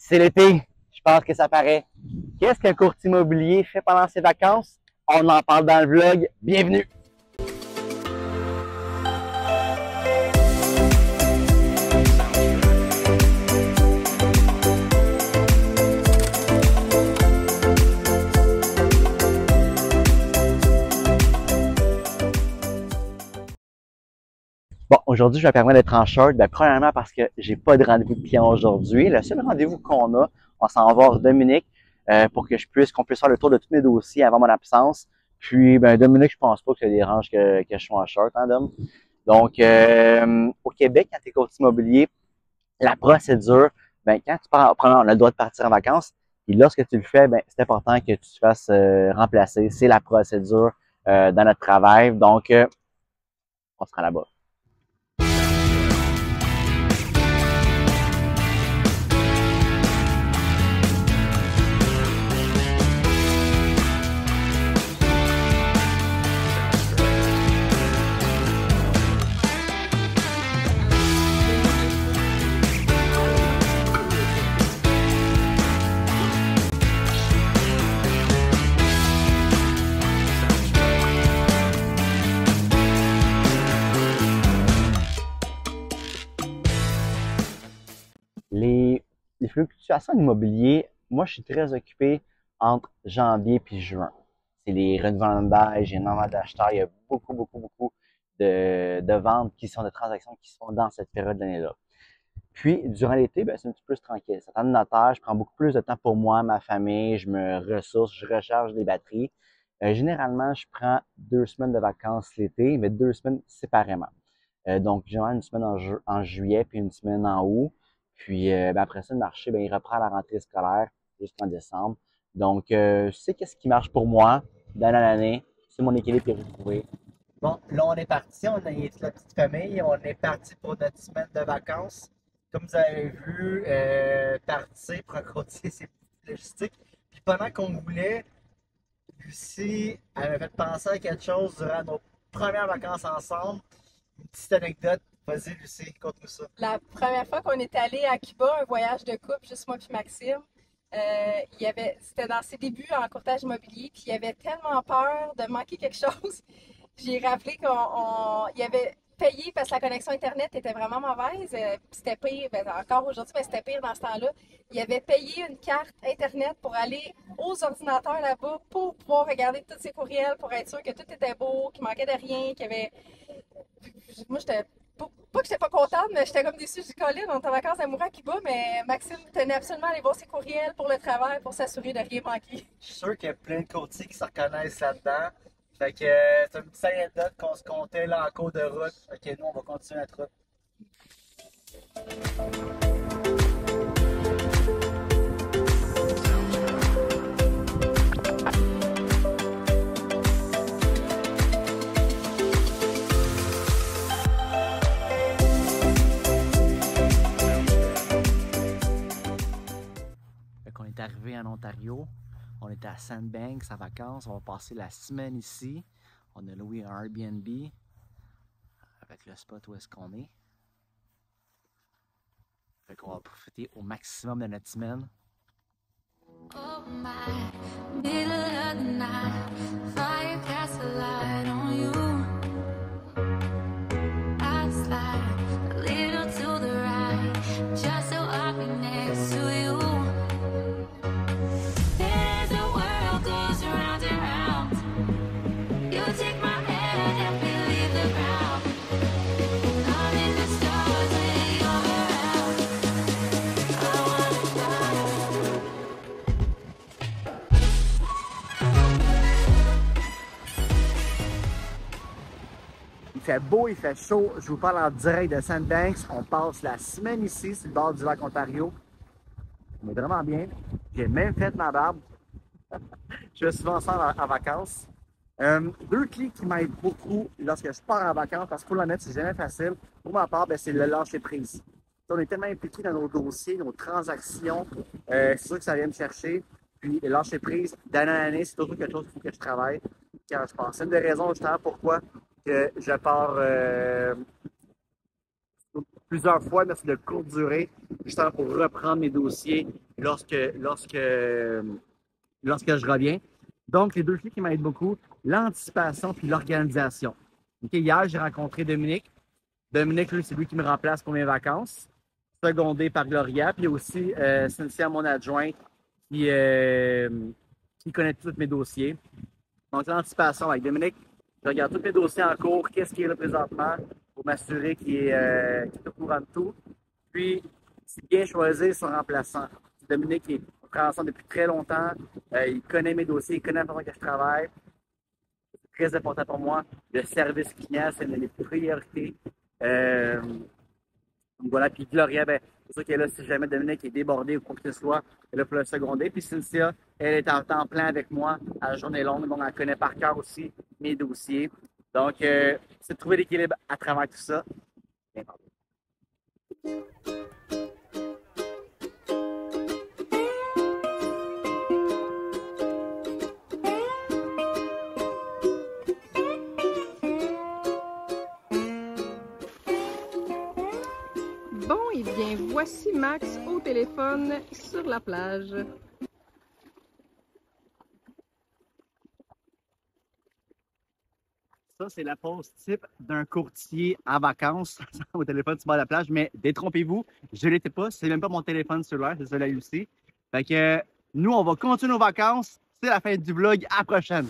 C'est l'été, je pense que ça paraît. Qu'est-ce qu'un courtier immobilier fait pendant ses vacances? On en parle dans le vlog. Bienvenue! Bon, aujourd'hui, je me permets d'être en short. Premièrement, parce que j'ai pas de rendez-vous de client aujourd'hui. Le seul rendez-vous qu'on a, on s'en va voir Dominique pour que qu'on puisse faire le tour de tous mes dossiers avant mon absence. Puis, Dominique, je pense pas que ça dérange que je sois en short, hein, Dom? Donc, au Québec, quand tu es courtier immobilier, la procédure, quand tu pars, on a le droit de partir en vacances. Et lorsque tu le fais, c'est important que tu te fasses remplacer. C'est la procédure dans notre travail. Donc, on se rend là-bas. Les fluctuations immobilières, moi, je suis très occupé entre janvier et juin. C'est les renouvellements de bail, j'ai énormément d'acheteurs, il y a beaucoup de ventes de transactions qui se font dans cette période d'année-là. Puis, durant l'été, c'est un petit peu plus tranquille. Ça attend de notaire, je prends beaucoup plus de temps pour moi, ma famille, je me ressource, je recharge des batteries. Généralement, je prends 2 semaines de vacances l'été, mais 2 semaines séparément. Donc, généralement, une semaine en juillet, puis une semaine en août. Puis après ça, le marché, il reprend la rentrée scolaire jusqu'en décembre. Donc, je sais qu'est-ce qui marche pour moi d'année en année. C'est mon équilibre qui est retrouvé. Bon, là, on est parti, on a toute la petite famille, on est parti pour notre semaine de vacances. Comme vous avez vu, partir pour accrocher ses logistiques. Puis pendant qu'on voulait, Lucie avait fait penser à quelque chose durant nos premières vacances ensemble. Une petite anecdote. Vas-y, Lucie, conte-nous ça. La première fois qu'on est allé à Cuba, un voyage de couple, juste moi puis Maxime, c'était dans ses débuts en courtage immobilier, puis il avait tellement peur de manquer quelque chose. J'ai rappelé qu'il avait payé parce que la connexion Internet était vraiment mauvaise. C'était pire, encore aujourd'hui, mais c'était pire dans ce temps-là. Il avait payé une carte Internet pour aller aux ordinateurs là-bas pour pouvoir regarder tous ses courriels, pour être sûr que tout était beau, qu'il manquait de rien, qu'il y avait. Moi, j'étais. Pas que j'étais pas contente, mais j'étais comme déçue du Colin. On était en vacances amoureux à Cuba, mais Maxime tenait absolument à aller voir ses courriels pour le travail, pour s'assurer de rien manquer. Je suis sûr qu'il y a plein de courtiers qui se reconnaissent là-dedans. Fait que c'est une petite anecdote qu'on se comptait là en cours de route. Ok, nous, on va continuer notre route. On est arrivé en Ontario, on était à Sandbanks en vacances, on va passer la semaine ici. On a loué un Airbnb avec le spot où est-ce qu'on est. Fait qu'on va profiter au maximum de notre semaine. Oh my, middle of the night, fire casts a light on you. I slide a little to the right, just so I be next to you. As the world goes round and round, you take my hand and we leave the ground. I'm in the stars when you're around. I wanna fly. Il fait beau, il fait chaud. Je vous parle en direct de Sandbanks. On passe la semaine ici, sur le bord du lac Ontario. On est vraiment bien. J'ai même fait ma barbe. Je vais souvent ensemble en vacances. 2 clés qui m'aident beaucoup lorsque je pars en vacances, parce qu'il faut la mettre, c'est jamais facile. Pour ma part, c'est le lâcher prise. On est tellement impliqué dans nos dossiers, nos transactions. C'est sûr que ça vient me chercher. Puis le lâcher prise, d'année en année, c'est toujours quelque chose qu'il faut que je travaille quand je pars. C'est une des raisons justement pourquoi que je pars plusieurs fois, mais c'est de courte durée, justement pour reprendre mes dossiers, lorsque je reviens. Donc, les deux filles qui m'aident beaucoup, l'anticipation puis l'organisation. Okay, hier, j'ai rencontré Dominique. Dominique, lui, c'est lui qui me remplace pour mes vacances, secondé par Gloria. Puis aussi Cynthia, mon adjointe, qui connaît tous mes dossiers. Donc, l'anticipation avec Dominique, je regarde tous mes dossiers en cours, qu'est-ce qui est là présentement, pour m'assurer qu'il est au courant de tout. Puis, c'est bien choisir son remplaçant. Dominique est ensemble depuis très longtemps. Il connaît mes dossiers, il connaît la façon que je travaille. C'est très important pour moi. Le service client, c'est une des priorités. Donc voilà, puis Gloria, ben, c'est sûr qu'elle est là si jamais Dominique est débordé ou quoi que ce soit, elle est là pour le seconder. Puis Cynthia, elle est en temps plein avec moi à la journée longue, donc elle connaît par cœur aussi mes dossiers. Donc, c'est de trouver l'équilibre à travers tout ça. Bien, pardon. Bon, eh bien, voici Max au téléphone sur la plage. Ça, c'est la pause type d'un courtier en vacances au téléphone sur le bord de la plage. Mais détrompez-vous, je ne l'étais pas. C'est même pas mon téléphone cellulaire, c'est celui-là aussi. Fait que nous, on va continuer nos vacances. C'est la fin du vlog. À la prochaine!